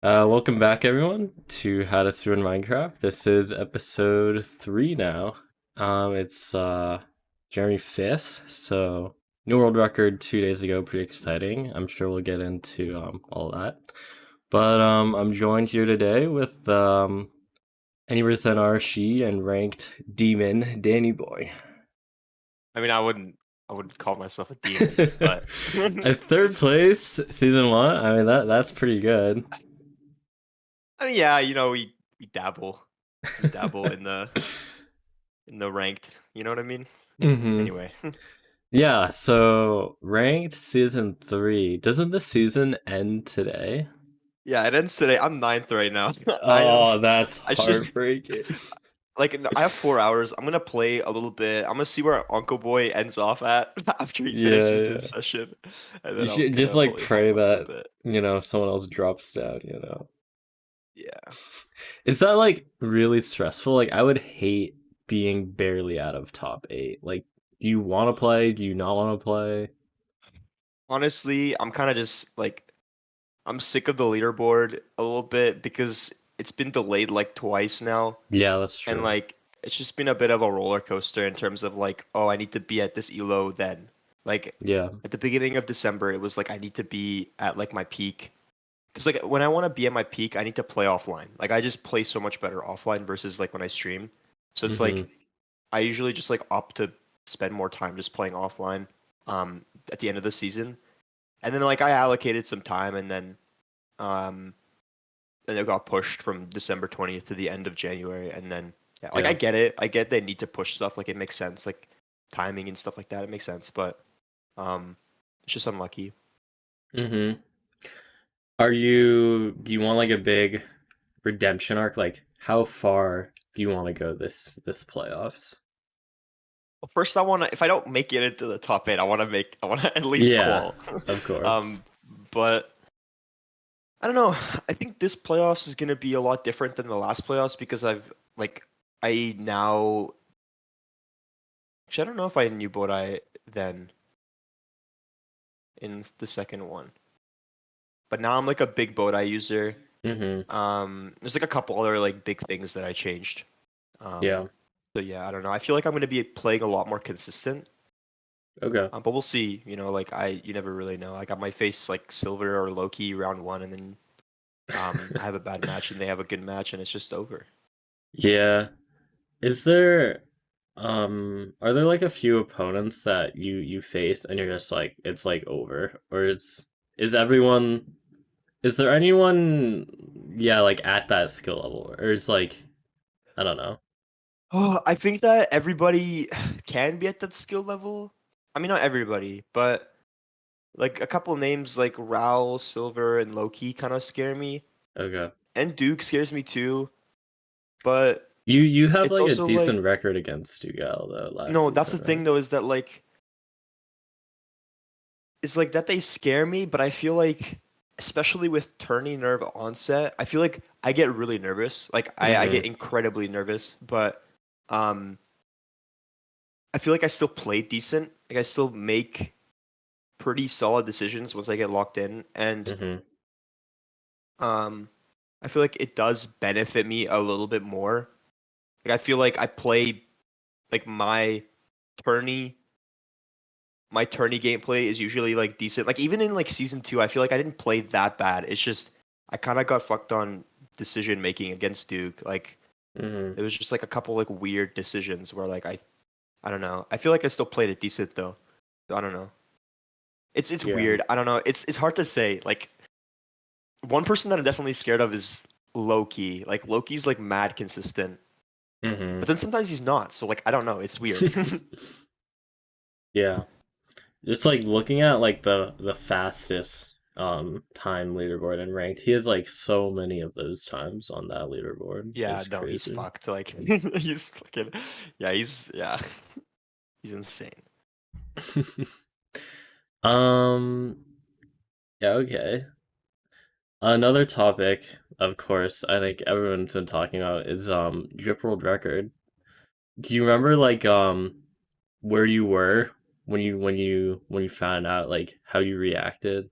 Welcome back, everyone, to How to Speedrun Minecraft. This is episode 3 now. It's January 5th, so new world record 2 days ago. Pretty exciting. I'm sure we'll get into all that. But I'm joined here today with any percent She and ranked demon Dannyboy. I mean, I wouldn't call myself a demon, but At third place, season 1. I mean that's pretty good. I mean, yeah, we dabble in the ranked. You know what I mean? hmm Anyway, Yeah, so ranked season 3. Doesn't the season end today? yeah, it ends today. I'm ninth right now. Oh, that's I should heartbreaking. I have 4 hours. I'm gonna play a little bit. I'm gonna see where Uncle Boy ends off at after he Yeah, finishes yeah. this session, and You then I'm should just gonna like probably hop pray on a that, bit. someone else drops down. Yeah. Is that like really stressful? Like I would hate being barely out of top 8. Like, do you want to play? Do you not want to play? Honestly, I'm kind of just like I'm sick of the leaderboard a little bit because it's been delayed like twice now. Yeah, that's And true. like it's just been a bit of a roller coaster in terms of like, oh, I need to be at this elo then. Like Yeah. at the beginning of December, it was like I need to be at like my peak. Because like when I want to be at my peak, I need to play offline. Like I just play so much better offline versus like when I stream. So it's Mm-hmm. like I usually just like opt to spend more time just playing offline at the end of the season. And then like I allocated some time um and it got pushed from December 20th to the end of January. And then, yeah, like I Yeah. get it. I get they need to push stuff. Like it makes sense. Like timing and stuff like that. It makes sense. But it's just unlucky. Mm-hmm. Do you want like a big redemption arc? Like how far do you want to go this playoffs? Well, first, if I don't make it into the top eight, I want to at least Yeah, qual. of course. um, but I don't know. I think this playoffs is gonna be a lot different than the last playoffs because I now, actually, I don't know if I knew Bodai then in the second one, but now I'm like a big Bodai user. Mm-hmm. There's like a couple other like big things that I changed. Um, Yeah. so yeah, I don't know. I feel like I'm gonna be playing a lot more consistent. Okay. But we'll see. Like you never really know. I got my face like silver or Loki round one, and then I have a bad match, and they have a good match, and it's just over. Yeah. Is there are there like a few opponents that you face and you're just like it's like over? Or is everyone is there anyone like at that skill level? Or is like I don't know. Oh, I think that everybody can be at that skill level. I mean, not everybody, but like a couple names like Raul, Silver, and Loki kind of scare me, Okay. and Duke scares me too. But You have it's like a also like decent record against Stugal though last no, that's the season, right? thing though, is that like it's like that they scare me, but I feel like especially with turning nerve onset, I feel like I get really nervous. Like I Mm-hmm. get incredibly nervous, but um I feel like I still play decent. Like I still make pretty solid decisions once I get locked in. And Mm-hmm. um I feel like it does benefit me a little bit more. Like I feel like I play like tourney my tourney gameplay is usually like decent. Like even in like season two, I feel like I didn't play that bad. It's just I kind of got fucked on decision making against Duke. Like Mm-hmm. it was just like a couple like weird decisions where like I don't know. I feel like I still played it decent though. I don't know. It's Yeah. weird. I don't know. It's hard to say. Like one person that I'm definitely scared of is Loki. Like Loki's like mad consistent, Mm-hmm. but then sometimes he's not. So like I don't know. It's weird. Yeah. It's like looking at like the fastest time leaderboard in ranked. He has like so many of those times on that leaderboard. Yeah, It's no, he's crazy. fucked. Like he's fucking yeah. He's insane. um yeah, okay. Another topic, of course, I think everyone's been talking about is drip world record. Do you remember like where you were when you found out like how you reacted?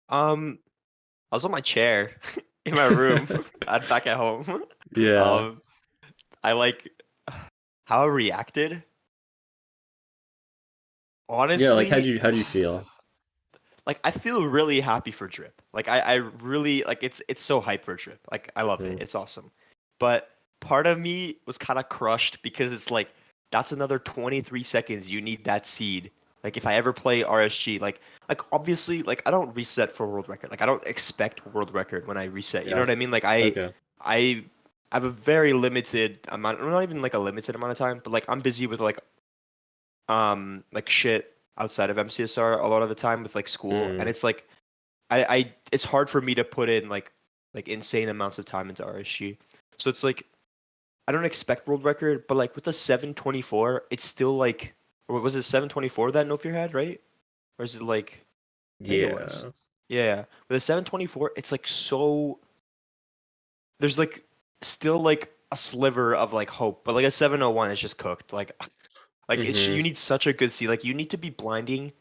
Um, I was on my chair in my room back at home. Yeah. Um, I like how I reacted. Yeah, like Honestly, how do you feel? like I feel really happy for Drip. Like I really like it's so hype for Drip. Like I love it. Mm, It's awesome. But part of me was kind of crushed because it's like that's another 23 seconds you need that seed. Like if I ever play RSG, like obviously like I don't reset for world record. Like I don't expect world record when I reset. You know yeah. what I mean? Like Okay. I have a very limited amount, not even like a limited amount of time, but like I'm busy with like shit outside of MCSR a lot of the time with like school, and Mm, it's like I it's hard for me to put in like insane amounts of time into RSG. So it's like I don't expect world record, but like with the 724, it's still like or was it 724 that No Fear had, right? Or is it like I think it was. yeah. Yeah. With the 724, it's like so there's like still like a sliver of like hope, but like a 701 is just cooked. Like it's Mm-hmm. you need such a good seed. Like you need to be blinding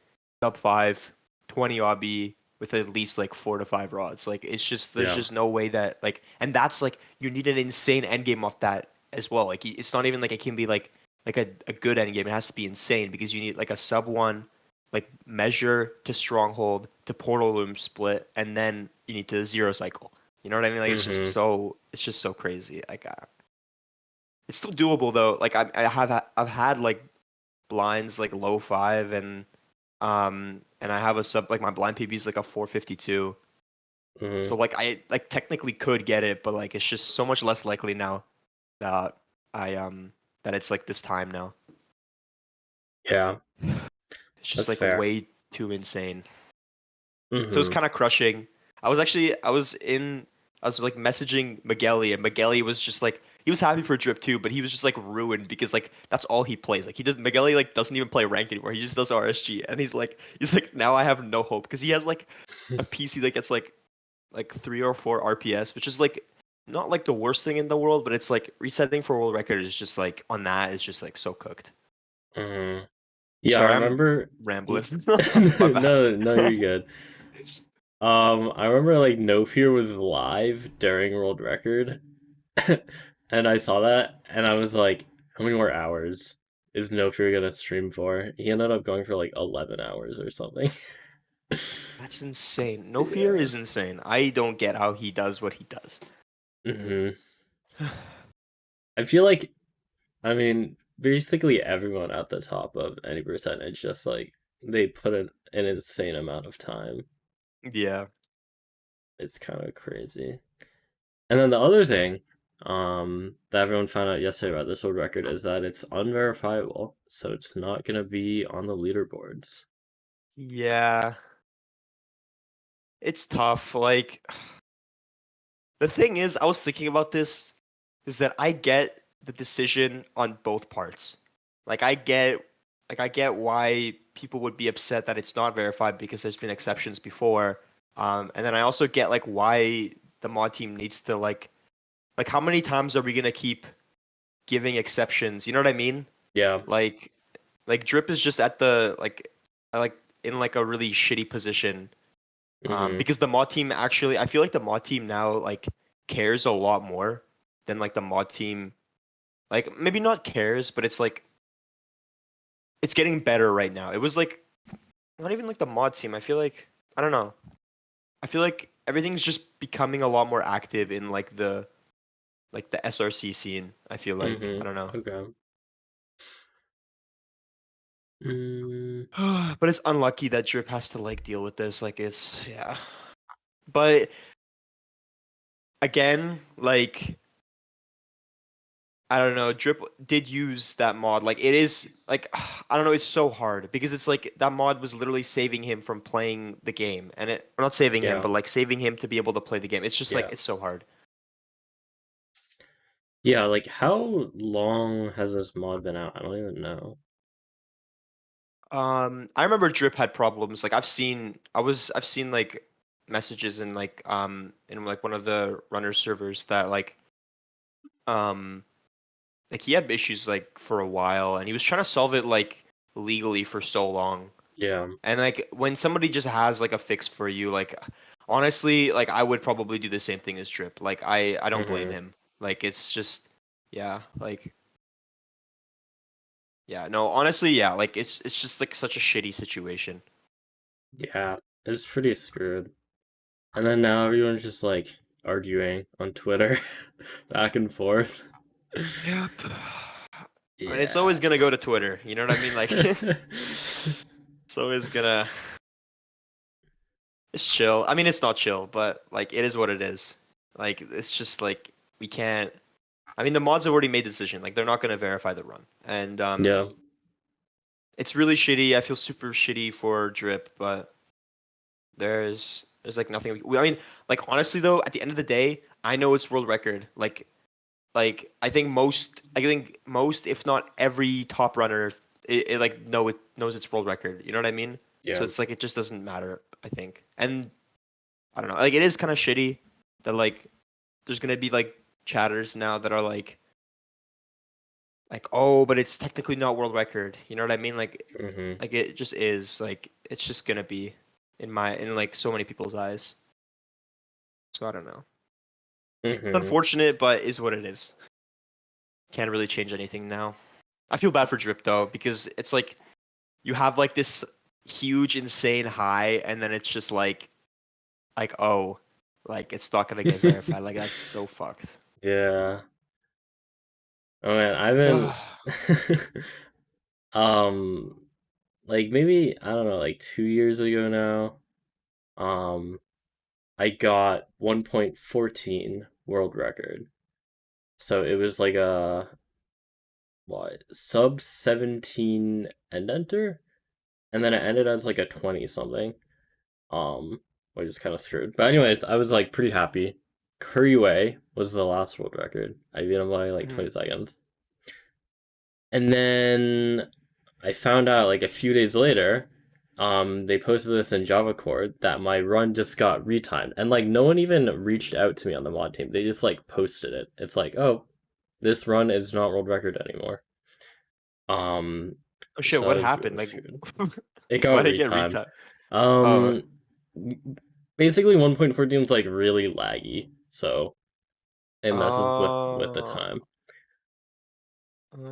sub 5, 20 obby with at least like 4 to 5 rods. Like it's just there's Yeah. just no way that like and that's like you need an insane end game off that as well. Like it's not even like it can be like a good end game. It has to be insane because you need like a sub 1 like measure to stronghold to portal loom split and then you need to zero cycle. You know what I mean? Like Mm-hmm. it's just so crazy. Like it's still doable though. Like I've had like blinds like low 5 and I have a sub like my blind PB is like a 452. Mm-hmm. So like I like technically could get it, but like it's just so much less likely now that that it's like this time now. Yeah, It's just that's like fair. way too insane. So it's Mm-hmm. kind of crushing. I was like messaging Migueli and Migueli was just like he was happy for Drip too, but he was just like ruined because like that's all he plays. Like he does Migueli like doesn't even play ranked anymore. He just does RSG and he's like now I have no hope because he has like a PC that gets like 3 or 4 RPS, which is like not like the worst thing in the world, but it's like resetting for world record is just like on that is just like so cooked. Mm-hmm. Yeah, I Sorry, I'm remember. rambling. N- My bad. No, no, you're good. I remember like No Fear was live during World Record, and I saw that, and I was like, how many more hours is No Fear gonna stream for? He ended up going for like 11 hours or something. That's insane. No Fear Yeah. is insane. I don't get how he does what he does. Hmm. I feel like, I mean, basically everyone at the top of any percentage just like they put in an insane amount of time. Yeah. It's kind of crazy. And then the other thing, that everyone found out yesterday about this world record is that it's unverifiable, so it's not gonna be on the leaderboards. Yeah. It's tough. Like the thing is, I was thinking about this is that I get the decision on both parts. Like I get why people would be upset that it's not verified because there's been exceptions before. And then I also get like why the mod team needs to like how many times are we gonna keep giving exceptions? You know what I mean? Yeah. Like like Drip is just at the like in like a really shitty position. Mm-hmm. Because the mod team actually I feel like the mod team now like cares a lot more than like the mod team like maybe not cares, but it's like it's getting better right now. It was like not even like the mod team. I feel like I don't know. I feel like everything's just becoming a lot more active in like the SRC scene. I feel like I Mm-hmm. don't know. Okay. Mm, But it's unlucky that Drip has to like deal with this. Like it's yeah. But again, like I don't know, Drip did use that mod. Like it is like I don't know, it's so hard because it's like that mod was literally saving him from playing the game. And it or not saving him, yeah. but like saving him to be able to play the game. It's just like Yeah. it's so hard. Yeah, like how long has this mod been out? I don't even know. I remember Drip had problems. Like I've seen like messages in like one of the runner servers that um like he had issues like for a while and he was trying to solve it like legally for so long. Yeah. And like when somebody just has like a fix for you, like honestly, like I would probably do the same thing as Drip. Like I don't blame Hmm. him. Like it's just yeah, like yeah, no, honestly, yeah, like it's just like such a shitty situation. Yeah, it's pretty screwed. And then now everyone's just like arguing on Twitter back and forth. Yep. I mean, it's Yeah. always gonna go to Twitter. You know what I mean? Like it's always gonna it's chill. I mean, it's not chill, but like it is what it is. Like it's just like we can't. I mean, the mods have already made the decision. Like they're not gonna verify the run, and Yeah. it's really shitty. I feel super shitty for Drip, but there's like nothing. I mean, like honestly though, at the end of the day, I know it's world record. Like I think most, if not every top runner, it like know it knows it's world record. You know what I mean? So Yeah. it's like it just doesn't matter. I think, and I don't know. Like it is kind of shitty that like there's gonna be like chatters now that are like oh, but it's technically not world record. You know what I mean? Hmm. Like it just is. Like it's just gonna be in like so many people's eyes. So I don't know. It's Hmm. unfortunate, but is what it is. Can't really change anything now. I feel bad for Drip though because it's like you have like this huge insane high and then it's just like oh, like it's not gonna get verified. Like that's so fucked. Yeah. Oh man, I've been um like maybe I don't know, like 2 years ago now, um I got 1.14 world record. So it was like a what sub 17 end enter, and then it ended as like a 20 something. Um, which is kind of screwed. But anyways, I was like pretty happy. Curryway was the last world record. I beat him by like Mhm. 20 seconds. And then I found out like a few days later, they posted this in Java Core that my run just got retimed. And like no one even reached out to me on the mod team. They just like posted it. It's like, oh, this run is not world record anymore. Um, Oh shit, so what that was happened? really Like screwed. It why got did it get retimed. retimed? Oh, Um, basically 1.14 is like really laggy, so it messes with the oh, time.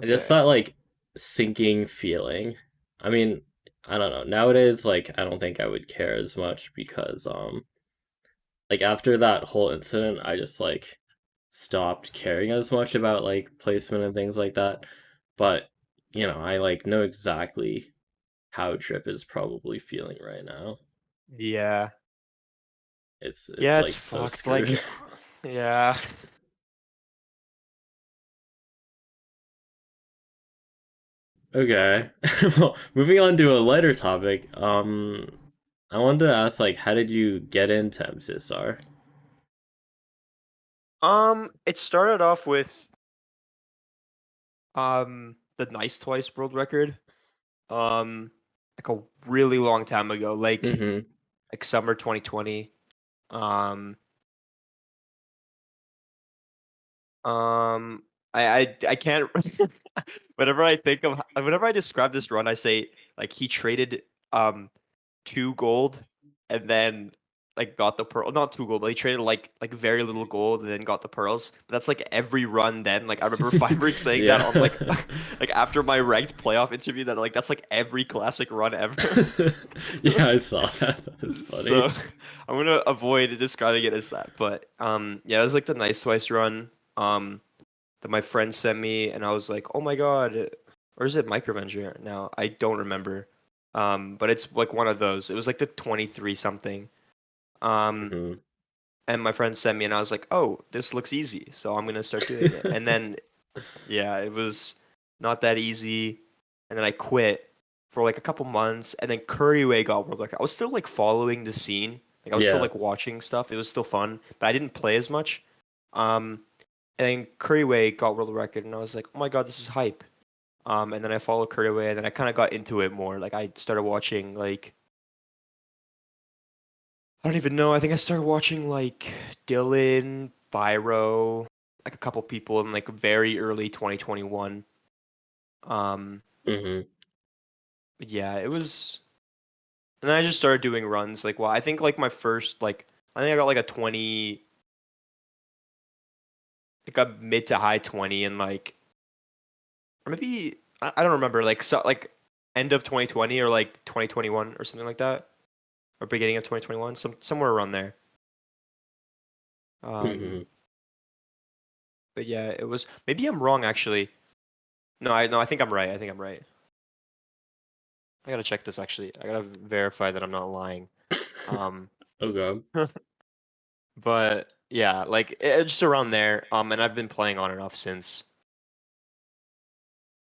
I just okay. thought like sinking feeling. I mean, I don't know. Nowadays, like I don't think I would care as much because like after that whole incident, I just like stopped caring as much about like placement and things like that. But I like know exactly how Trip is probably feeling right now. Yeah. It's Yeah, it's like so fucked. screwed. Like, yeah. Okay. Well, moving on to a lighter topic. I wanted to ask, like, how did you get into MCSR? It started off with the Nice Twice world record. Like a really long time ago, Mm-hmm. like summer 2020. Um, um, I can't. Whenever I describe this run, I say like he traded um 2 gold and then like got the pearl. Not 2 gold, but he traded like very little gold and then got the pearls. But that's like every run. Then like I remember Feinberg saying that Yeah. on like like after my ranked playoff interview that like that's like every classic run ever. Yeah, I saw that. That was So funny. I'm gonna avoid describing it as that. But yeah, it was like the Nice Twice run that my friend sent me, and I was like, oh my god, or is it Microvenger now? I don't remember. But it's like one of those. It was like the 23 something. Um, Hmm. and my friend sent me, and I was like, oh, this looks easy, so I'm gonna start doing it. And then yeah, it was not that easy, and then I quit for like a couple months, and then Curryway got world record. I was still like following the scene, like I was still Yeah. like watching stuff. It was still fun, but I didn't play as much. Um, and then Curryway got world record, and I was like, oh my god, this is hype. And then I followed Curryway, and then I kind of got into it more. Like I started watching like I don't even know. I think I started watching like Dylan, Byro, like a couple people in like very early 2021. Um, Hmm. but yeah, it was. And then I just started doing runs. Like, well, I think like my first like I think I got like a 20, like a mid to high 20, and like, or maybe I don't remember, like so like end of 2020 or like 2021 or something like that, or beginning of 2021, somewhere around there. Um, Hmm. but yeah, it was, maybe I'm wrong actually. No, I think I'm right. I think I'm right. I gotta check this actually. I gotta verify that I'm not lying. Um, Okay. but yeah, like just around there. And I've been playing on and off since.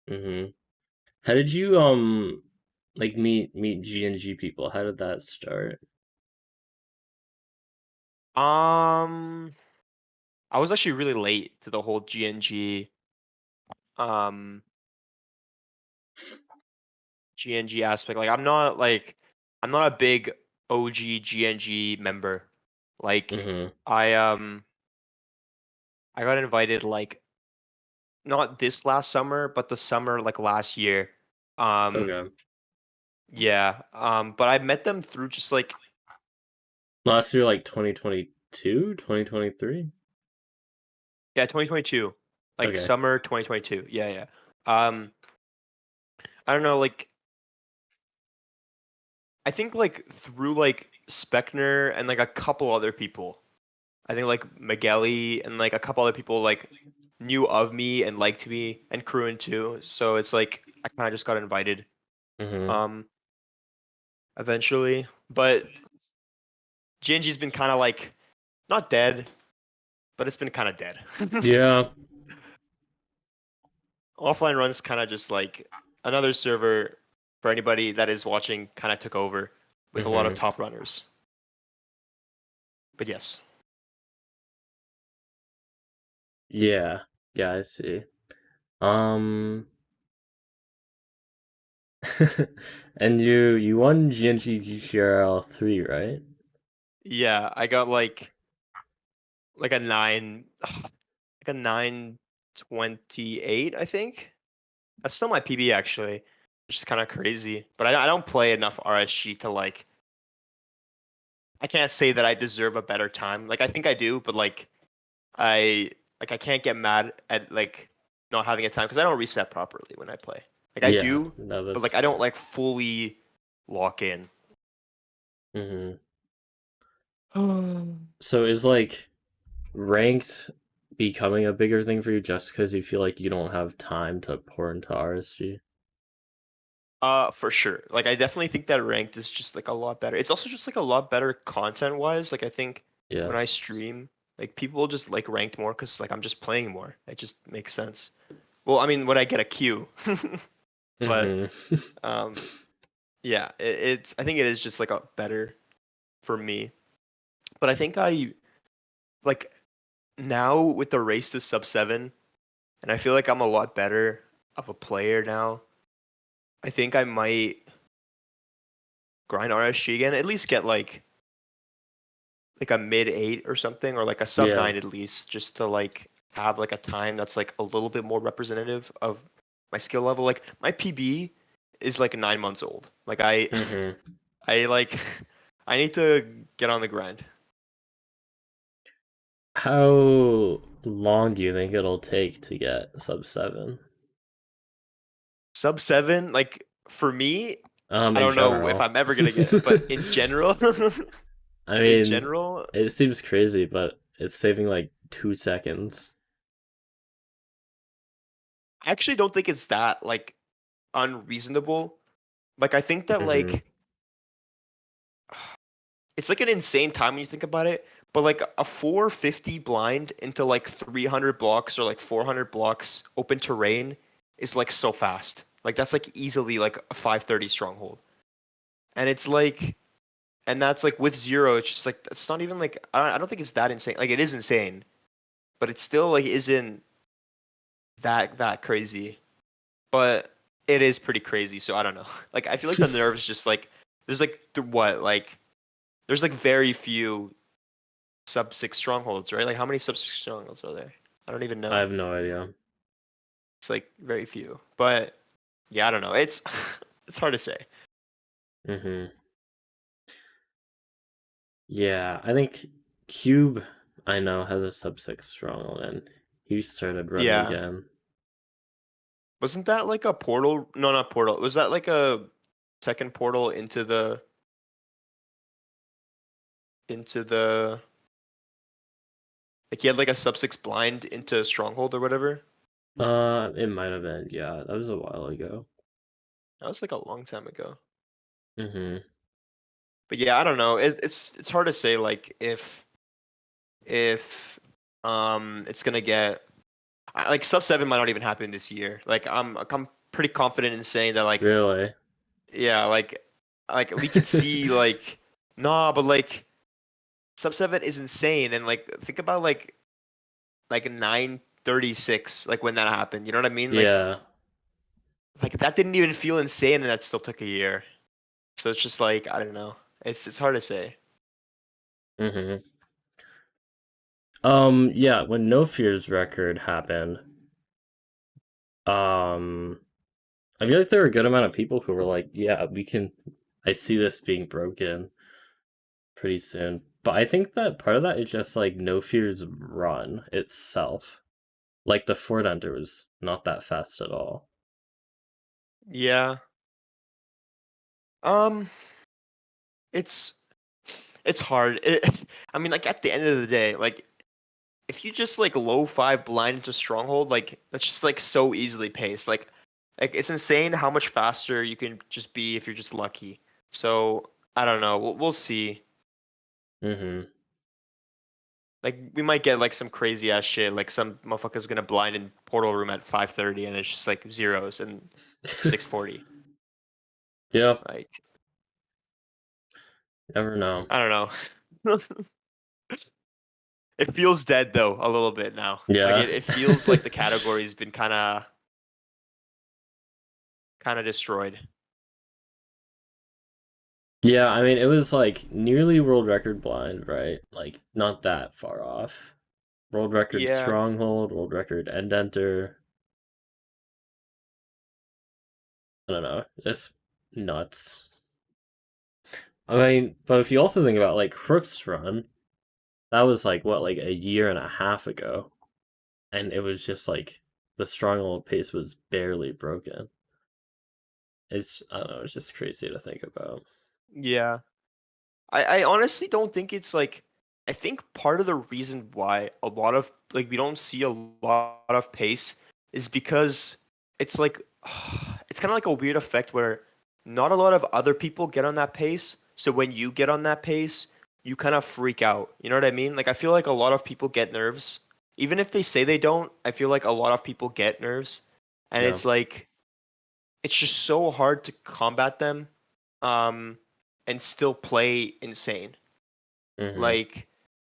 Hmm. How did you like meet GNG people? How did that start? Um, I was actually really late to the whole GNG um GNG aspect. Like I'm not a big OG GNG member. Like Hmm. I um I got invited like not this last summer, but the summer like last year. Um Okay. yeah. But I met them through just like, Last year, like 2022, 2023. yeah, 2022. Like Okay. summer 2022. Yeah, yeah. Um I don't know, like I think like through like Speckner and like a couple other people. I think like Magelli and like a couple other people like knew of me and liked me, and Crewin too. So it's like I kind of just got invited Hmm. um eventually. But GNG's been kind of like not dead, but it's been kind of dead. Yeah. Offline runs kind of just like another server for anybody that is watching, kind of took over with a lot of Hmm. top runners. But yes. Yeah. Yeah, I see. Um, and you won GNG GTRL 3, right? Yeah, I got like a 9 like a 928, I think. That's still my PB actually, which is kind of crazy. But I don't play enough RSG to like. I can't say that I deserve a better time. Like I think I do, but I I can't get mad at like not having a time because I don't reset properly when I play. Like I Yeah. do, No, but that's like I don't fair. like fully lock in. Hmm. So is like ranked becoming a bigger thing for you just because you feel like you don't have time to pour into RSG? For sure. Like I definitely think that ranked is just like a lot better. It's also just like a lot better content wise. Like I think Yeah. when I stream, like people just like ranked more because like I'm just playing more. It just makes sense. Well, I mean when I get a queue, but Hmm. um, yeah, it's I think it is just like a better for me. But I think I like now with the race to sub 7, and I feel like I'm a lot better of a player now. I think I might grind RSG again, at least get like a mid 8 or something, or like a sub Yeah. 9 at least, just to like have like a time that's like a little bit more representative of my skill level. Like my PB is like 9 months old. Like I Hmm. I like I need to get on the grind. How long do you think it'll take to get sub 7? Sub 7, like for me, I In don't know if general. I'm ever gonna get it, but in general, I in mean, general, it seems crazy, but it's saving like 2 seconds. I actually don't think it's that like unreasonable. Like I think that Hmm. like it's like an insane time when you think about it, but like a 450 blind into like 300 blocks or like 400 blocks open terrain is like so fast. Like that's like easily like a 530 stronghold. And it's like, and that's like with zero, it's just like it's not even like I don't think it's that insane. Like it is insane, but it still like isn't that crazy. But it is pretty crazy, so I don't know. Like I feel like the nerves just like there's like what like there's like very few sub 6 strongholds, right? Like how many sub 6 strongholds are there? I don't even I know. have no idea. It's like very few. But yeah, I don't know. It's it's hard to say. Hmm. Yeah, I think. Cube, I know, has a sub 6 stronghold, and he started running Yeah. again. Wasn't that like a portal? No, not portal. Was that like a second portal into the like he had like a sub 6 blind into Stronghold or whatever? It might have been, yeah, that was a while ago. That was like a long time ago. Mm-hmm. But yeah, I don't know. It's hard to say like if it's gonna get like sub 7 might not even happen this year. Like I'm pretty confident in saying that like Really? yeah, like we can see like nah, but like sub 7 is insane and like think about like 936 like when that happened. You know what I mean? Yeah. Like that didn't even feel insane and that still took a year. So it's just like I don't know. It's hard to say. Mm-hmm. Yeah, when No Fear's record happened, um, I feel like there were a good amount of people who were like, yeah, I see this being broken pretty soon. But I think that part of that is just like No Fear's run itself. Like the Ford Hunter was not that fast at all. Yeah. Um it's it's hard. I mean like at the end of the day, like if you just like low five blind into stronghold, like that's just like so easily paced. Like it's insane how much faster you can just be if you're just lucky. So I don't know. We'll see. Mm-hmm. Like we might get like some crazy ass shit. Like some motherfucker's gonna blind in portal room at 5:30 and it's just like zeros and 6:40. Yeah, Like never know. I don't know. It feels dead though a little bit now. Like Yeah. it feels like the category's been kind of destroyed. Yeah, I mean, it was like nearly world record blind, right? Like, not that far off. World record Yeah. stronghold, world record endenter. I don't know. It's nuts. I mean, but if you also think about like Crook's run, that was like what, like a year and a half ago. And it was just like the stronghold pace was barely broken. I don't know, it's just crazy to think about. Yeah. I honestly don't think it's like I think part of the reason why a lot of like we don't see a lot of pace is because it's like it's kind of like a weird effect where not a lot of other people get on that pace. So when you get on that pace, you kind of freak out. You know what I mean? Like I feel like a lot of people get nerves. Even if they say they don't, I feel like a lot of people get nerves. And Yeah. it's like it's just so hard to combat them um and still play insane. Mm-hmm. Like,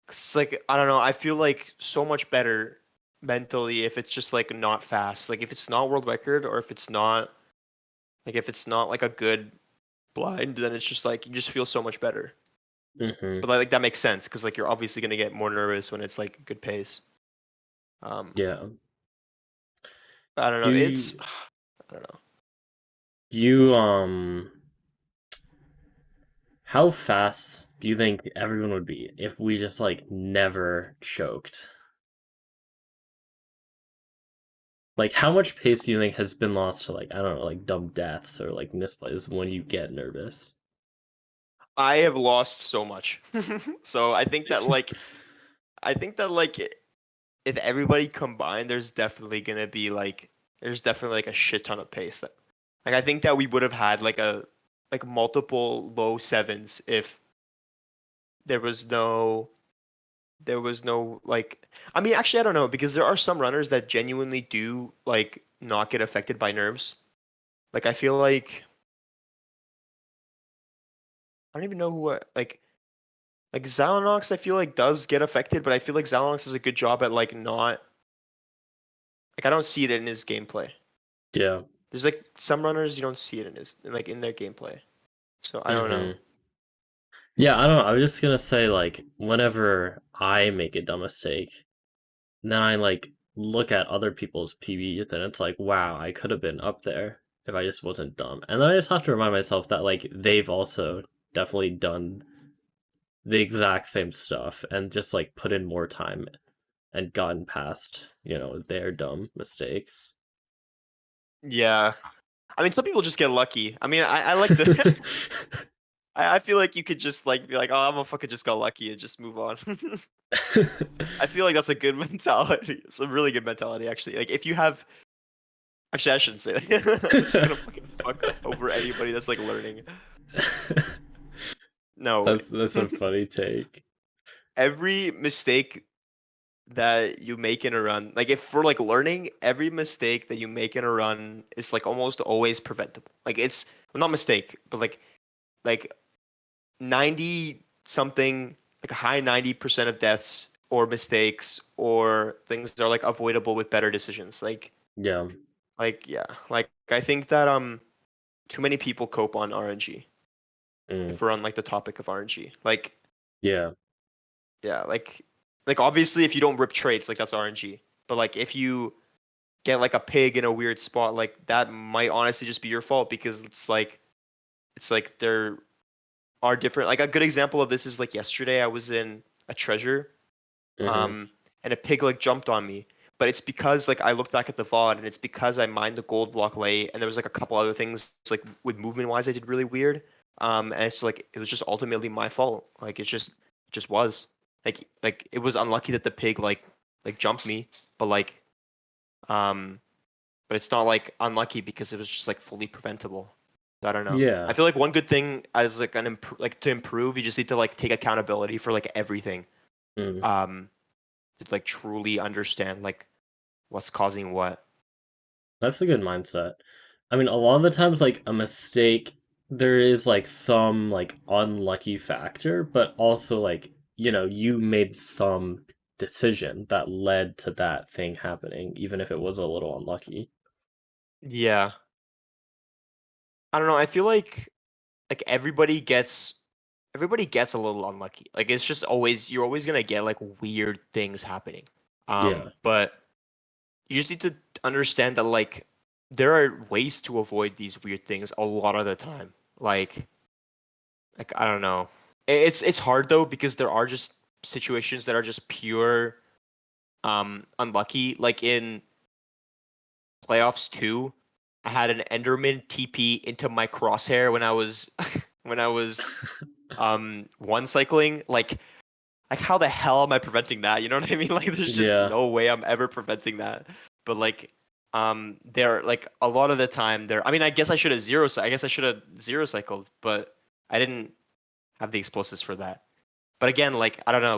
'cause, like I don't know. I feel like so much better mentally if it's just like not fast. Like if it's not world record or if it's not like a good blind, then it's just like you just feel so much better. Mm-hmm. But like that makes sense because like you're obviously gonna get more nervous when it's like good pace. Um, Yeah. I don't know. Do It's you, I don't know. you how fast do you think everyone would be if we just like never choked? Like how much pace do you think has been lost to like I don't know, like dumb deaths or like misplays when you get nervous? I have lost so much. So I think that like if everybody combined, there's definitely like a shit ton of pace that like I think that we would have had like multiple low sevens if there was no like I mean actually I don't know because there are some runners that genuinely do like not get affected by nerves. Like I feel like I don't even know who like Xylonox I feel like does get affected, but I feel like Xylonox does a good job at like not like I don't see it in his gameplay. Yeah. There's like some runners you don't see it in their gameplay. So I don't know. Mm-hmm. Yeah, I don't know. I was just gonna say like whenever I make a dumb mistake, then I like look at other people's PB, then it's like, wow, I could have been up there if I just wasn't dumb. And then I just have to remind myself that like they've also definitely done the exact same stuff and just like put in more time and gotten past, their dumb mistakes. Yeah. I mean, some people just get lucky. I mean, I like to. I feel like you could just like be like, oh, I'm gonna fucking just got lucky and just move on. I feel like that's a good mentality. It's a really good mentality, actually. Like, if you have, actually, I shouldn't say that. I'm just gonna fucking fuck over anybody that's like learning. No way. That's a funny take. Every mistake that you make in a run, like if we're like learning, every mistake that you make in a run is like almost always preventable. Like it's well, not mistake, but like 90 something, like a high 90% of deaths or mistakes or things that are like avoidable with better decisions. Yeah. Yeah, like I think that too many people cope on RNG. Mm, If we're on like the topic of RNG, like yeah. yeah, like obviously if you don't rip traits, like that's RNG. But like if you get like a pig in a weird spot, like that might honestly just be your fault because it's like there are different, like a good example of this is like yesterday I was in a treasure, Hmm. um and a pig like jumped on me. But it's because like I looked back at the VOD and it's because I mined the gold block late and there was like a couple other things like with movement wise I did really weird. And it's like it was just ultimately my fault. Like it just was. Like it was unlucky that the pig like jumped me, but um but it's not like unlucky because it was just like fully preventable. I don't know. I Yeah. feel like one good thing as like like to improve, you just need to like take accountability for like everything. Mm. Um, to like truly understand like what's causing what. That's a good mindset. I mean, a lot of the times, like a mistake, there is like some like unlucky factor, but also like, you made some decision that led to that thing happening, even if it was a little unlucky. Yeah. I don't know. I feel like everybody gets a little unlucky. Like it's just always you're always gonna get like weird things happening. Yeah. But you just need to understand that like there are ways to avoid these weird things a lot of the time. Like I don't know. It's hard though because there are just situations that are just pure unlucky. Like in playoffs 2, I had an Enderman TP into my crosshair when I was when I was one cycling. Like how the hell am I preventing that? You know what I mean? Like there's just Yeah. no way I'm ever preventing that. But like there like a lot of the time there, I mean I guess I guess I should have zero cycled, but I didn't have the explosives for that. But again, like I don't know,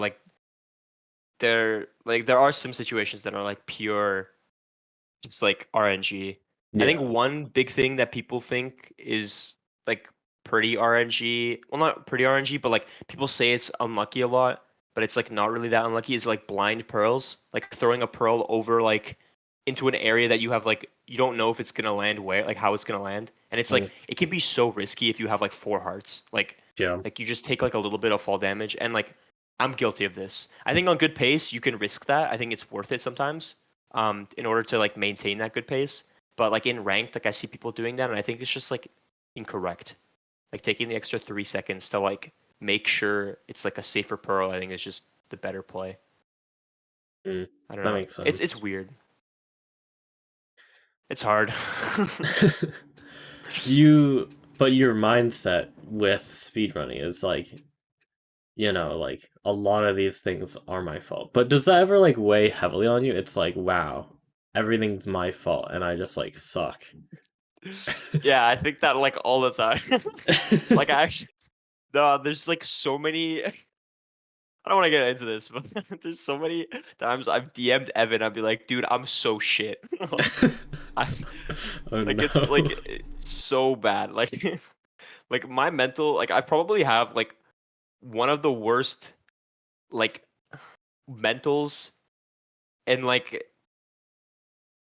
there are some situations that are like pure just like RNG. I think Yeah. one big thing that people think is like pretty RNG. Well, not pretty RNG, but like people say it's unlucky a lot, but it's like not really that unlucky. Is like blind pearls, like throwing a pearl over like into an area that you have like you don't know if it's gonna land where, like how it's gonna land, and it's Mm, like it can be so risky if you have like 4 hearts, yeah. like you just take like a little bit of fall damage, and like I'm guilty of this. I think on good pace you can risk that. I think it's worth it sometimes in order to like maintain that good pace. But like in ranked, like I see people doing that, and I think it's just like incorrect. Like taking the extra 3 seconds to like make sure it's like a safer pearl, I think is just the better play. Mm, I don't that know. makes It's sense. weird. It's hard. But your mindset with speedrunning is like, like a lot of these things are my fault. But does that ever like weigh heavily on you? It's like, wow, everything's my fault and I just like suck. Yeah, I think that like all the time. Like I actually no, there's like so many. I don't want to get into this, but there's so many times I've DM'd Evan. I'd be like, dude, I'm so shit. I Oh like it's like no. it's so bad. Like like my mental, like I probably have like one of the worst like mentals and like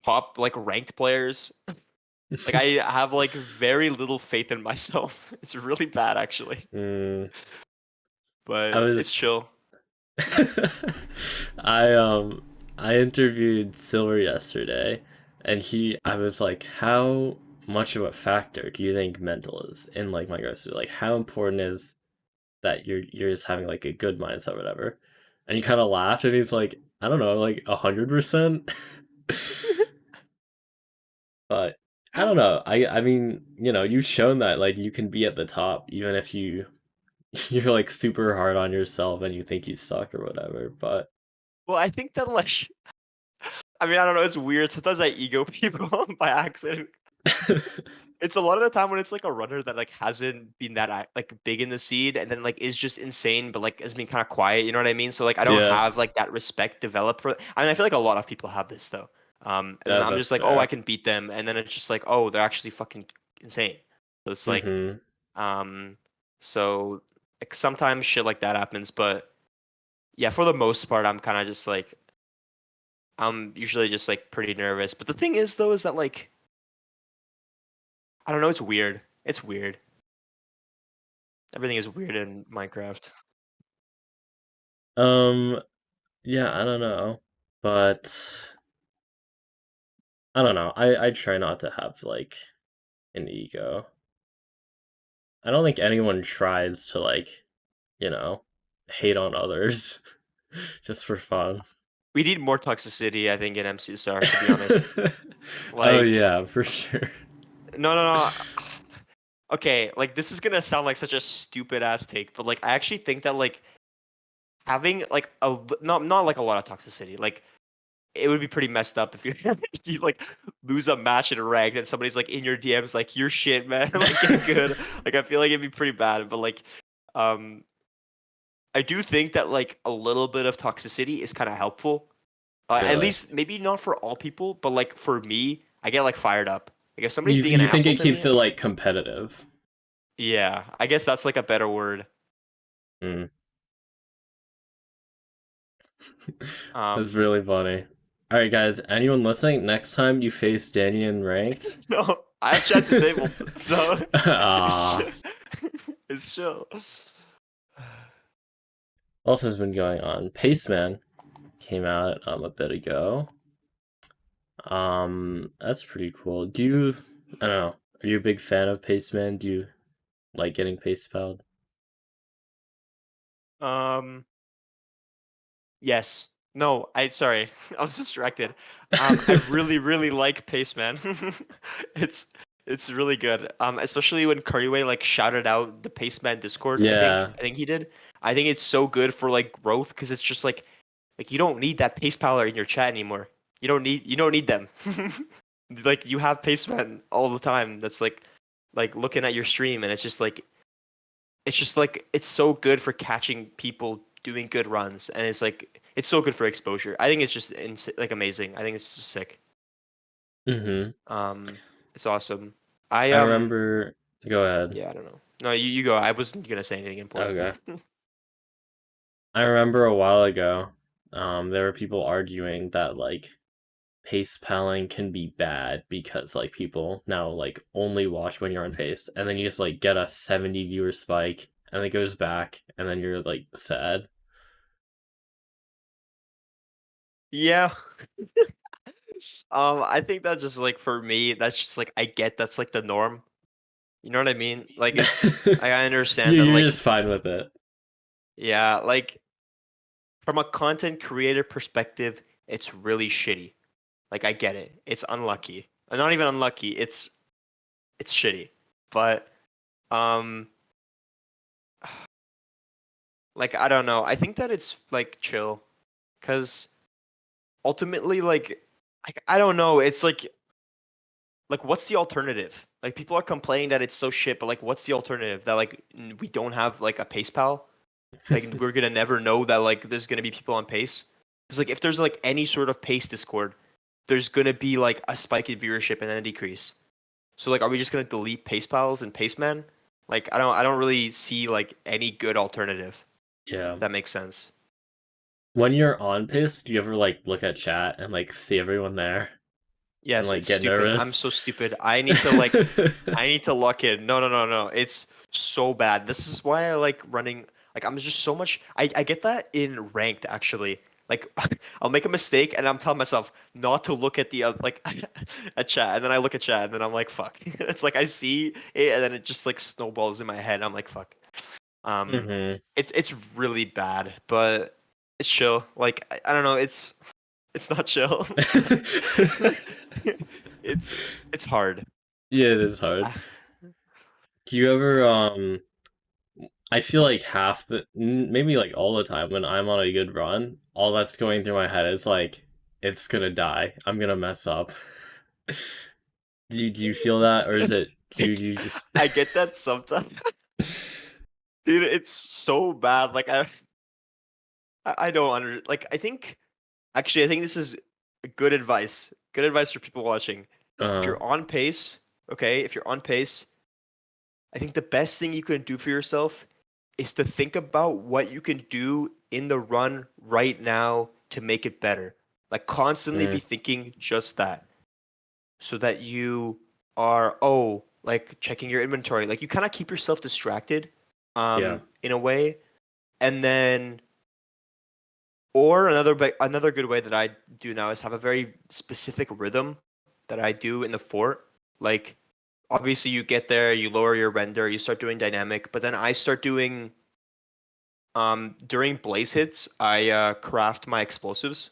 top like ranked players. Like I have like very little faith in myself. It's really bad actually, Mm, I but it's was chill. I I interviewed Silver yesterday and I was like, how much of a factor do you think mental is in like my grocery? Like how important is that you're just having like a good mindset or whatever. And he kind of laughed and he's like, I don't know, like 100%. But I don't know. I mean, you've shown that like you can be at the top even if you're like super hard on yourself and you think you suck or whatever. But Well, I think that like, I mean, I don't know. It's weird. Sometimes I ego people by accident. It's a lot of the time when it's like a runner that like hasn't been that like big in the seed and then like is just insane, but like has been kind of quiet. You know what I mean? So like I don't yeah, have like that respect developed for. I mean, I feel like a lot of people have this though. And then I'm that's just like, oh, I fair. can beat them, and then it's just like, oh, they're actually fucking insane. So it's like, Mm-hmm. um, so like sometimes shit like that happens, but yeah, for the most part, I'm kind of just like, I'm usually just like pretty nervous. But the thing is though, is that like, I don't know, it's weird. It's weird. Everything is weird in Minecraft. Um, yeah, I don't know. But I don't know. I try not to have like an ego. I don't think anyone tries to like, you know, hate on others just for fun. We need more toxicity, I think, in MCSR, to be honest. Oh Like, yeah, for sure. no, no, no. Okay, like this is gonna sound like such a stupid ass take, but like I actually think that like having like not like a lot of toxicity, like it would be pretty messed up if you if you like lose a match in ranked and somebody's like in your DMs like you're shit, man, like get good. Like I feel like it'd be pretty bad, but like um I do think that like a little bit of toxicity is kind of helpful. At Really? least maybe not for all people, but like for me, I get like fired up. Like if somebody's You being an you think asshole it to me, keeps it like competitive? yeah, I guess that's like a better word. Mm. That's Um, really funny. All right, guys. Anyone listening? Next time you face Danny in ranked, no, I have chat disabled, so it's ah, chill. It's chill. what else has been going on? PaceMan came out a bit ago. That's pretty cool. I don't know. Are you a big fan of PaceMan? Do you like getting pace spelled? Um, yes. No, I sorry, I was distracted. I really, really like PaceMan. It's it's really good. Especially when Curryway like shouted out the PaceMan Discord. Yeah. I think he did. I think it's so good for like growth because it's just like you don't need that pace power in your chat anymore. You don't need them. Like you have PaceMan all the time. That's like looking at your stream and it's just like it's so good for catching people doing good runs and it's like it's so good for exposure. I think it's just like amazing. I think it's just sick. Mm-hmm. Um, it's awesome. I I remember. Go ahead. yeah, I don't know. No, you go. I wasn't gonna say anything important. Okay. I remember a while ago, there were people arguing that like pace palling can be bad because like people now like only watch when you're on pace, and then you just like get a 70 viewer spike, and it goes back, and then you're like sad. Yeah. I think that just like for me, that's just like I get that's like the norm. You know what I mean? Like it's I understand that You're like just fine with it. yeah, like from a content creator perspective, it's really shitty. Like I get it. It's unlucky. Not even unlucky. It's shitty. But um like I don't know. I think that it's like chill cuz ultimately like I don't know. It's like what's the alternative? Like people are complaining that it's so shit, but like what's the alternative? That like we don't have like a pace pal? Like we're going to never know that like there's going to be people on pace? Cuz like if there's like any sort of pace Discord, there's going to be like a spike in viewership and then a decrease. So like, are we just gonna delete Pace Pals and Paceman? Like, I don't really see like any good alternative. Yeah. If that makes sense. When you're on pace, do you ever like look at chat and like see everyone there and Yes, like it's get stupid. I'm nervous? so stupid. I need to lock in. No, no, no, no. It's so bad. This is why I like running. Like, I'm just so much. I get that in ranked actually. Like, I'll make a mistake and I'm telling myself not to look at the like at chat, and then I look at chat and then I'm like, fuck. It's like I see it and then it just like snowballs in my head. I'm like, fuck. Mm-hmm. It's really bad, but it's chill. Like I don't know, it's not chill. It's it's hard. Yeah, it is hard. I- Do you ever I feel like half the maybe like all the time when I'm on a good run, all that's going through my head is like it's gonna die. I'm gonna mess up. Do you feel that or is it do I, you just I get that sometimes. Dude, it's so bad. Like I don't like I think actually I think this is good advice. Good advice for people watching. If uh you're on pace, okay, if you're on pace, I think the best thing you can do for yourself is to think about what you can do in the run right now to make it better. Like constantly be mm, thinking just that so that you are, oh, like checking your inventory. Like you kind of keep yourself distracted yeah. in a way. And then or another good way that I do now is have a very specific rhythm that I do in the fort. Like obviously you get there, you lower your render, you start doing dynamic, but then I start doing during blaze hits, I craft my explosives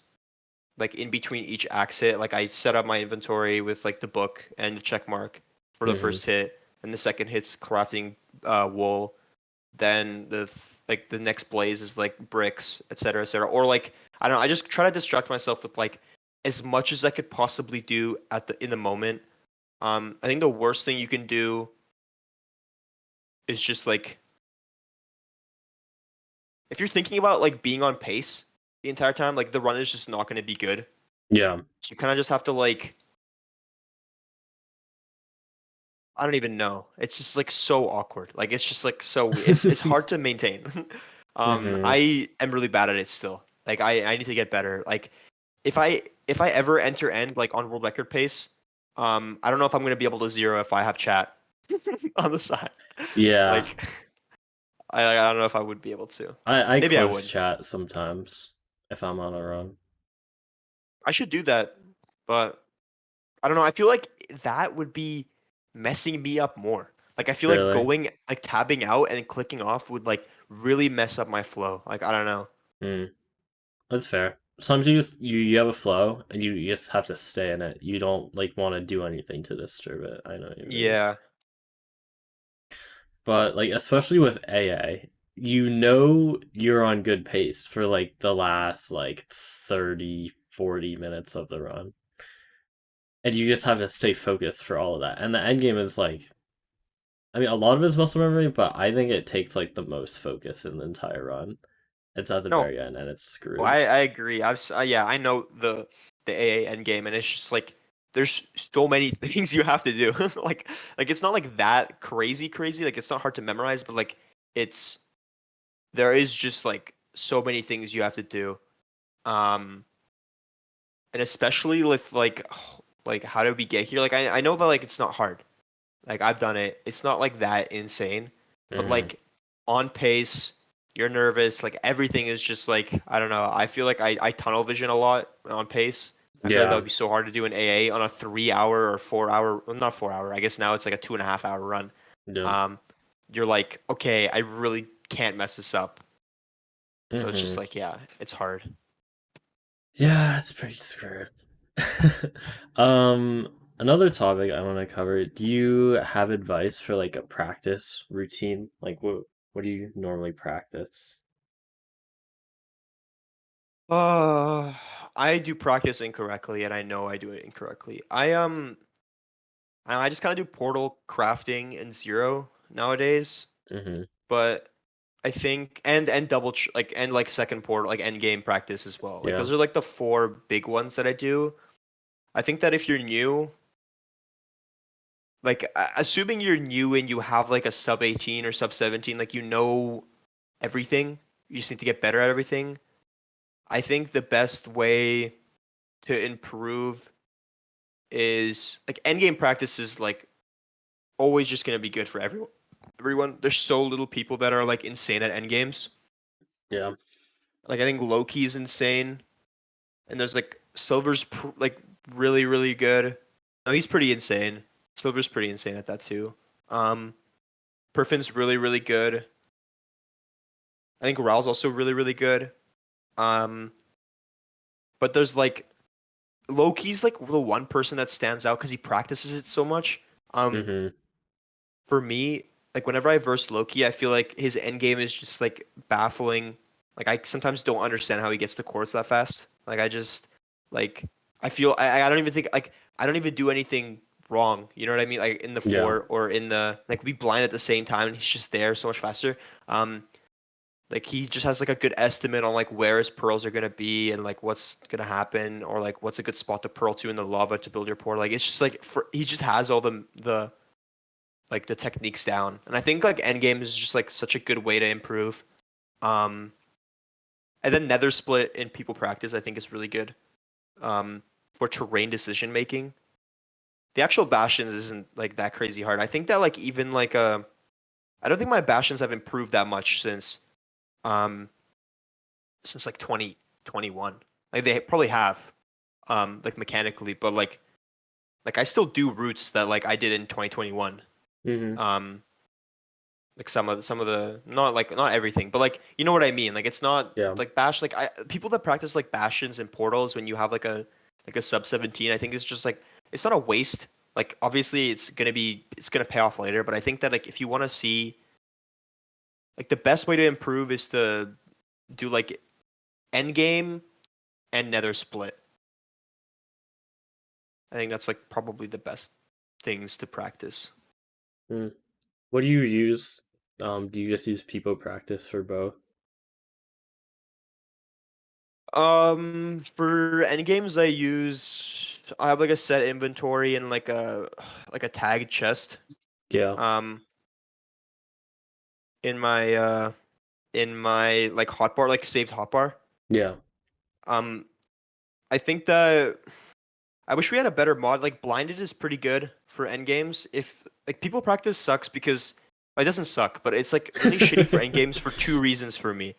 like in between each axe hit. Like I set up my inventory with like the book and the check mark for the Mm-hmm. first hit, and the second hit's crafting wool. Then like the next blaze is like bricks, etc., etc. Or like I don't know. I just try to distract myself with like as much as I could possibly do at the in the moment. I think the worst thing you can do is just like if you're thinking about like being on pace the entire time, like the run is just not going to be good. Yeah. So you kind of just have to like I don't even know. It's just like so awkward. Like it's just like so it's hard to maintain. Mm-hmm. I am really bad at it still. Like I need to get better. Like if I ever enter end like on world record pace, I don't know if I'm gonna be able to zero if I have chat on the side. Yeah. Like I don't know if I would be able to. I Maybe I close would. chat sometimes if I'm on a run. I should do that, but I don't know. I feel like that would be messing me up more. Like I feel like Really? going like tabbing out and clicking off would like really mess up my flow. Like I don't know. Mm, that's fair. Sometimes you have a flow and you just have to stay in it. You don't like want to do anything to disturb it. I know what you mean. Yeah. But like especially with AA, you know you're on good pace for like the last like 30, 40 minutes of the run. And you just have to stay focused for all of that. And the end game is like I mean a lot of it's muscle memory, but I think it takes like the most focus in the entire run. It's at the No, very end and it's well, screwed. I agree. Yeah, I know the AA end game, and it's just like there's so many things you have to do. Like it's not like that crazy. Like it's not hard to memorize, but like it's there is just like so many things you have to do. Um, and especially with like how did we get here? Like I know that like it's not hard. Like I've done it. It's not like that insane. But Hmm. like on pace, you're nervous, like everything is just like I don't know. I feel like I tunnel vision a lot on pace. I feel like that Yeah. would be so hard to do in AA on a 3 hour or 4 hour, well, not 4 hour. I guess now it's like a 2.5 hour run. Yeah. Um, you're like, okay, I really can't mess this up. So it's just Hmm. like, yeah, it's hard. Yeah, it's pretty screwed. Another topic I want to cover. Do you have advice for like a practice routine? Like what do you normally practice? Uh, I do practice incorrectly, and I know I do it incorrectly. I just kind of do portal crafting and zero nowadays, Hmm. but I think and like and like second portal like end game practice as well. Like Yeah. those are like the four big ones that I do. I think that if you're new, like assuming you're new and you have like a sub 18 or sub 17, like you know everything, you just need to get better at everything. I think the best way to improve is like end game practice is like always just gonna be good for everyone. Everyone, there's so little people that are like insane at end games. Yeah. Like I think Loki's insane, and there's like Silver's like really good. No, he's pretty insane. Silver's pretty insane at that too. Um, Perfin's really good. I think Raul's also really, really good. Um, but there's like Loki's like the one person that stands out because he practices it so much. Um, Mm-hmm. for me, like whenever I verse Loki, I feel like his end game is just like baffling. Like I sometimes don't understand how he gets to cores that fast. Like I just like I feel I don't even think like I don't even do anything wrong. You know what I mean? Like in the Yeah. four or in the like we blind at the same time and he's just there so much faster. Um like he just has like a good estimate on like where his pearls are gonna be and like what's gonna happen or like what's a good spot to pearl to in the lava to build your portal. Like it's just like he just has all the like the techniques down. And I think like endgame is just like such a good way to improve. Um, and then nether split in people practice I think is really good for terrain decision making. The actual bastions isn't like that crazy hard. I think that like even like I don't think my bastions have improved that much um since like 2021. Like they probably have like mechanically, but like I still do routes that like I did in 2021. Mm-hmm. Um like some of the not like not everything, but like you know what I mean. Like it's not Yeah. like bash like I people that practice like bastions and portals when you have like a sub 17, I think it's just like it's not a waste. Like obviously it's gonna pay off later, but I think that like if you want to see like the best way to improve is to do like end game and nether split. I think that's like probably the best things to practice. Mm. What do you use? Do you just use people practice for both? For end games, I have like a set inventory and like a tag chest. Yeah. Um, in my like hotbar, like saved hotbar. Yeah. Um, I think that I wish we had a better mod. Like blinded is pretty good for end games. If like people practice sucks because it doesn't suck, but it's like really shitty for end games for two reasons for me.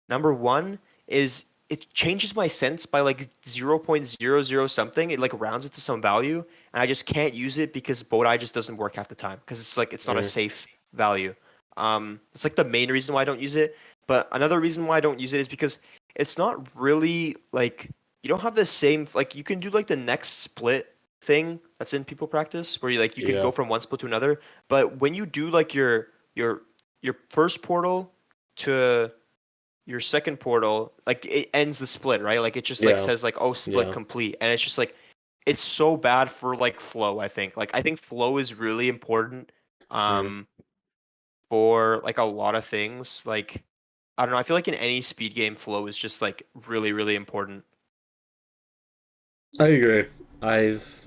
Number one is it changes my sense by like 0.00 something. It like rounds it to some value, and I just can't use it because Bodai just doesn't work half the time because it's like it's not a Mm. safe value. It's like the main reason why I don't use it. But another reason why I don't use it is because it's not really like you don't have the same like you can do like the next split thing that's in people practice where you can go Yeah. from one split to another. But when you do like your first portal to your second portal, like it ends the split, right? Like it just like Yeah. says like oh split Yeah. complete, and it's just like it's so bad for like flow. I think like I think flow is really important Mm. um for like a lot of things. Like I don't know. I feel like in any speed game, flow is just like really really important. I agree. I've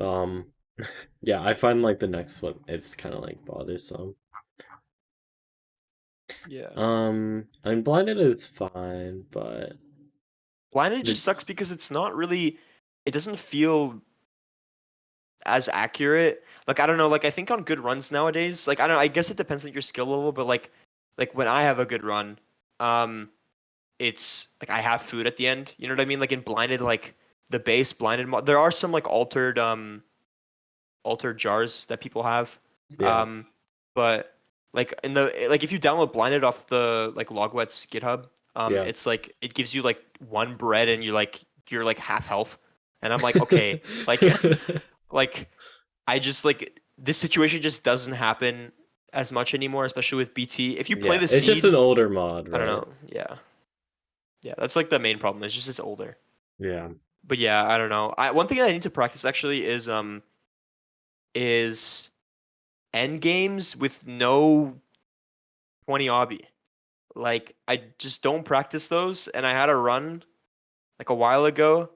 yeah, I find like the next one it's kind of like bothersome. Yeah. I mean blinded is fine, but Blinded the just sucks because it's not really it doesn't feel as accurate. Like I don't know, like I think on good runs nowadays, like I don't know, I guess it depends on your skill level, but like when I have a good run, um it's like I have food at the end. You know what I mean? Like in blinded like the base blinded there are some like altered jars that people have. yeah. But like in the like if you download blinded off the like Logwet's GitHub, Yeah. it's like it gives you like one bread and you're like half health. And I'm like, okay, like like I just like this situation just doesn't happen as much anymore, especially with BT. If you play Yeah, the it's just seed, an older mod, I don't right? know. Yeah. Yeah, that's like the main problem. It's just it's older. Yeah. But yeah, I don't know. One thing I need to practice actually is end games with no 20 obby. Like I just don't practice those, and I had a run like a while ago,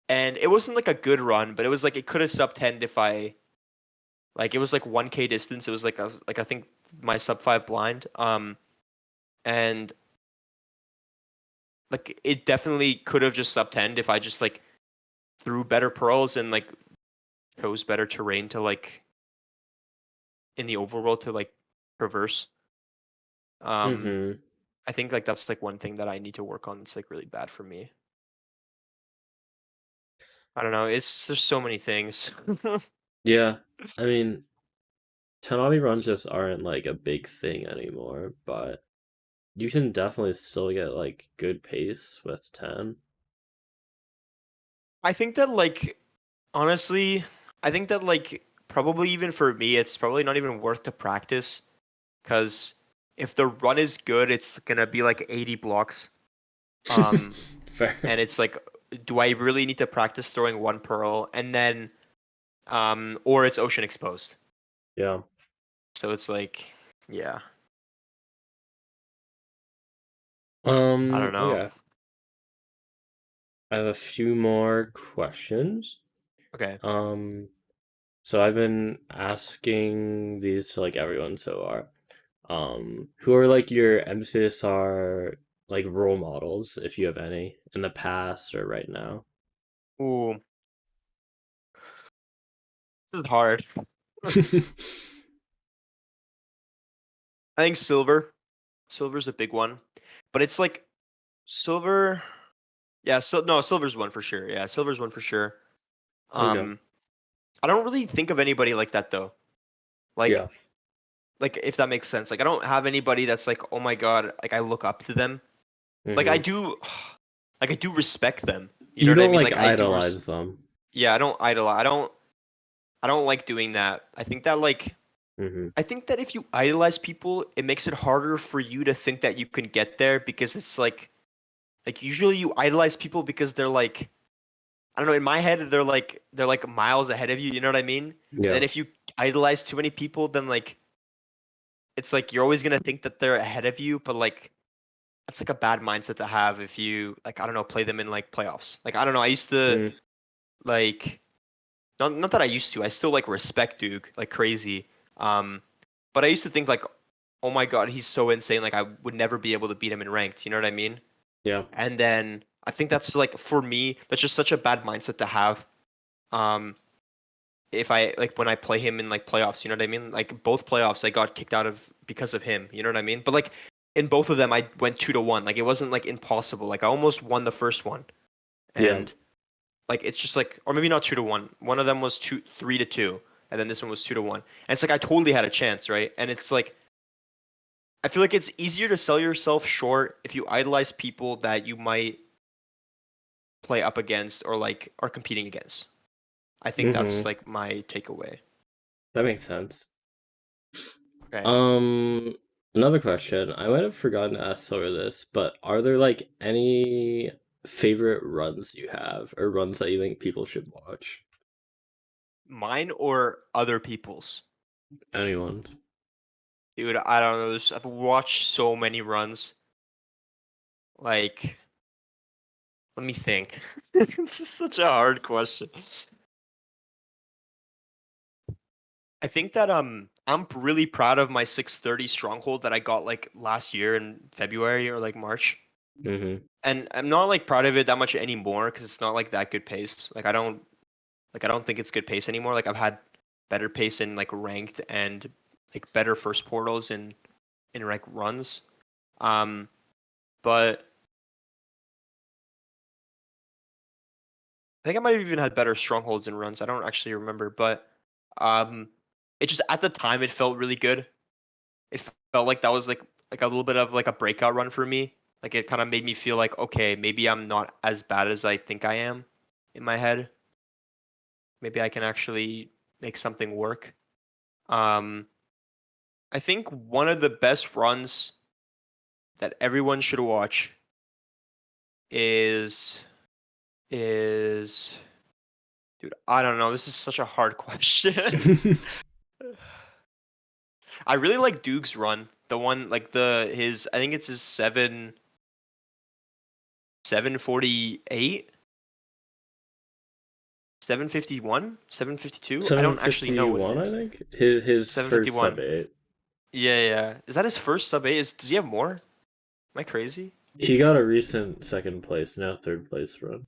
and it wasn't like a good run, but it was like it could have sub 10 if I like it was like 1K distance. It was like I think my sub 5 blind. And like it definitely could have just sub 10 if I just like threw better pearls and like chose better terrain to like in the overworld to like traverse. Um, Mm-hmm. I think like that's like one thing that I need to work on. That's like really bad for me. I don't know. It's there's so many things. Yeah. I mean, Tanabe runs just aren't like a big thing anymore, but you can definitely still get like good pace with 10. I think that like honestly, I think that like probably even for me, it's probably not even worth to practice because if the run is good, it's gonna be like 80 blocks. Um, Fair. and it's like, do I really need to practice throwing one pearl and then or it's ocean exposed. Yeah. So it's like, yeah, I don't know. Okay. I have a few more questions. Okay. Um, so I've been asking these to like everyone so far. Who are like your MCSR like role models, if you have any, in the past or right now? Ooh, this is hard. I think silver. Silver's a big one, but it's like silver. Yeah, so no, silver's one for sure. Yeah, silver's one for sure. Okay. Um, I don't really think of anybody like that though. Yeah. Like, if that makes sense. Like, I don't have anybody that's like, oh my god, like I look up to them. Like I Mm-hmm. do, like I do respect them. You know You what I don't mean? like Like I do. idolize them. Yeah, I don't idolize. I don't like doing that. I think that like Mm-hmm. I think that if you idolize people, it makes it harder for you to think that you can get there because it's like usually you idolize people because they're like I don't know, in my head they're like miles ahead of you, you know what I mean? And Yeah. then if you idolize too many people, then like it's like you're always gonna think that they're ahead of you, but like that's like a bad mindset to have if you like I don't know, play them in like playoffs. Like I don't know, I used to Mm, like not that I used to, I still like respect Duke like crazy. Um but I used to think like, oh my god, he's so insane, like I would never be able to beat him in ranked, you know what I mean? yeah. And then I think that's like for me, that's just such a bad mindset to have. Um, if I like when I play him in like playoffs, you know what I mean? Like both playoffs, I got kicked out of because of him. You know what I mean? But like in both of them, I went 2-1. Like it wasn't like impossible. Like I almost won the first one, Yeah. and like it's just like, or maybe not 2-1. One of them was 3-2, and then this one was 2-1. And it's like I totally had a chance, right? And it's like I feel like it's easier to sell yourself short if you idolize people that you might play up against or like are competing against. I think that's Mm-hmm. like my takeaway. That makes sense. Okay. Um, Another question. I might have forgotten to ask over this, but are there like any favorite runs you have or runs that you think people should watch? Mine or other people's? Anyone? Dude, I don't know. I've watched so many runs. Like, let me think. This is such a hard question. I think that I'm really proud of my 630 stronghold that I got like last year in February or like March. Mm-hmm. And I'm not like proud of it that much anymore because it's not like that good pace. Like I don't think it's good pace anymore. Like I've had better pace in like ranked and like better first portals in like runs. Um, but I think I might have even had better strongholds in runs. I don't actually remember, but um, it just at the time it felt really good. It felt like that was like a little bit of like a breakout run for me. Like it kind of made me feel like okay, maybe I'm not as bad as I think I am in my head. Maybe I can actually make something work. Um, I think one of the best runs that everyone should watch is is dude, I don't know. This is such a hard question. I really like Duke's run. The one like the his I think it's his 748, 751, 752. I don't actually know what it 751, I is. think. His first sub 751. 8. Yeah, yeah. Is that his first sub 8? Does he have more? Am I crazy? He got a recent second place, now third place run.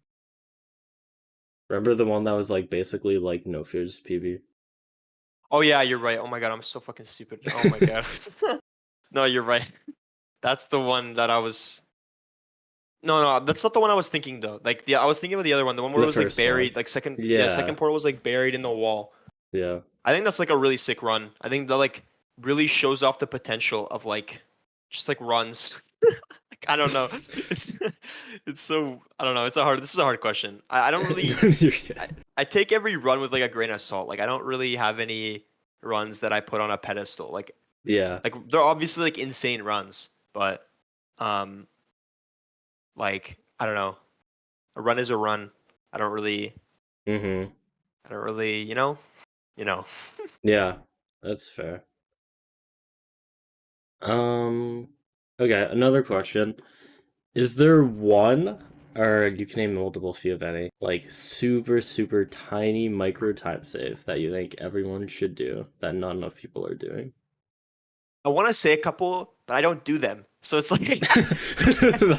Remember the one that was like basically like no fears PB? Oh yeah, you're right. Oh my god, I'm so fucking stupid. Oh my god. No, you're right. That's the one that I was. No, no, that's not the one I was thinking though. Like I was thinking of the other one, the one where it The was like first one. buried, like second Yeah, portal was like buried in the wall. yeah. I think that's like a really sick run. I think that like really shows off the potential of like just like runs. Like, I don't know. It's it's so I don't know. It's a hard. This is a hard question. I don't really. You're good. I take every run with like a grain of salt. Like I don't really have any runs that I put on a pedestal. Yeah. Like they're obviously like insane runs, but um like I don't know. A run is a run. I don't really Mm-hmm. I don't really, you know. Yeah, that's fair. Okay, another question. Is there one, or you can name multiple if you have any, like super, super tiny micro time save that you think everyone should do that not enough people are doing? I want to say a couple, but I don't do them. So it's like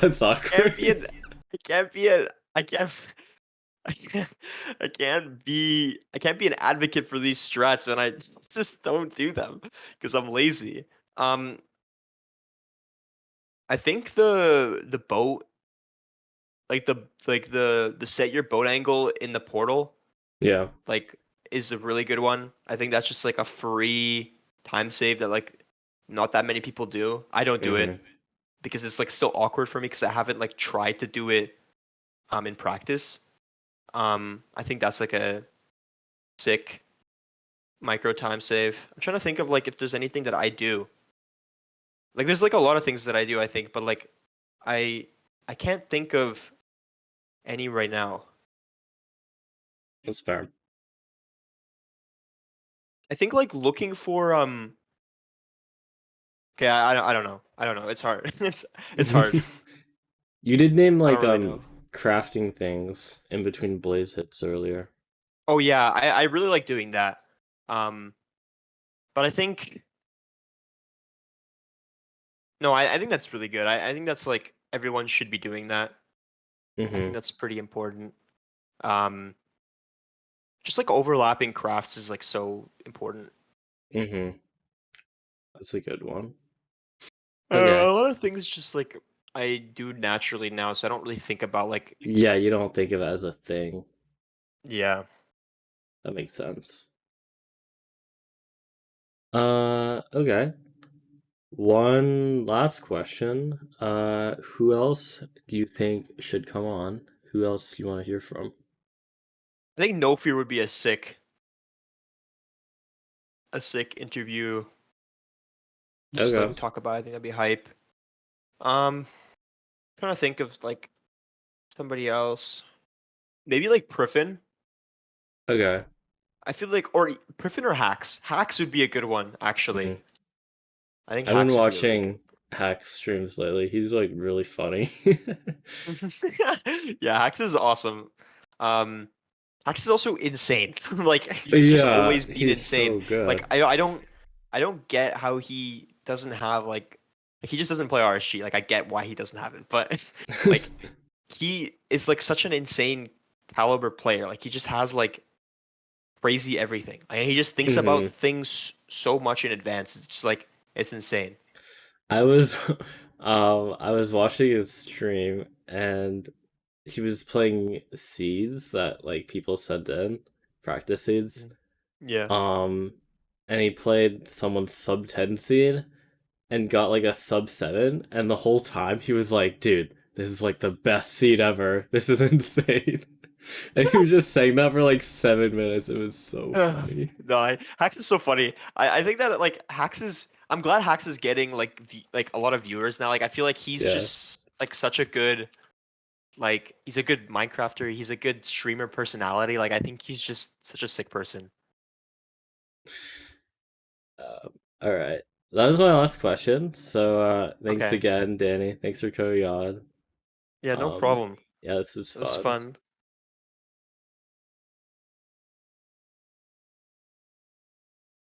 That's can't be awkward. an I can't be a I can't I can't I can't be an advocate for these strats and I just don't do them because I'm lazy. Um I think the boat the set your boat angle in the portal Yeah. like is a really good one. I think that's just like a free time save that like not that many people do. I don't do it Mm-hmm. because it's like still awkward for me because I haven't like tried to do it in practice. I think that's like a sick micro time save. I'm trying to think of like if there's anything that I do. Like there's like a lot of things that I do, I think, but like I I can't think of any right now. That's fair. I think like looking for okay, I don't know. I don't know. It's hard. It's hard. You did name I like don't really know. crafting things in between blaze hits earlier. Oh yeah, I really like doing that. Um but I think no, I think that's really good. I think that's like everyone should be doing that. I think Mm-hmm. that's pretty important. Um just like overlapping crafts is like so important. Mm-hmm. That's a good one. Okay. A lot of things just like I do naturally now, so I don't really think about like Yeah, you don't think of it as a thing. yeah. That makes sense. Okay. One last question. Who else do you think should come on? Who else do you want to hear from? I think No Fear would be a sick interview. Just like Okay. talk about. I think that'd be hype. Um, trying to think of like somebody else. Maybe like Priffin. Okay. I feel like or Priffin or Hacks. Hacks would be a good one actually. Mhm. I think I've been Hacks would be a really good. watching Hack streams lately. He's like really funny. Yeah, Hacks is awesome. Um, Hacks is also insane. Like he's just Yeah, always been he's insane. so good. Like I don't get how he doesn't have like he just doesn't play RSG. Like I get why he doesn't have it, but like he is like such an insane caliber player. Like he just has like crazy everything. Like, he just thinks about hmm things so much in advance. It's just like it's insane. I was I was watching his stream and he was playing seeds that like people sent in, practice seeds. Mhm. Yeah. Um and he played someone's sub 10 seed and got like a sub 7 and the whole time he was like, "Dude, this is like the best seed ever. This is insane." And he was just saying that for like 7 minutes. It was so funny. No, Hacks is so funny. I think that like Hacks is. I'm glad Hacks is getting like a lot of viewers now. Like I feel like he's Yeah. just like such a good like he's a good Minecrafter. He's a good streamer personality. Like I think he's just such a sick person. All right. That was my last question. So thanks Okay. again, Danny. Thanks for coming on. Yeah, no Um problem. yeah, this was It was fun. fun.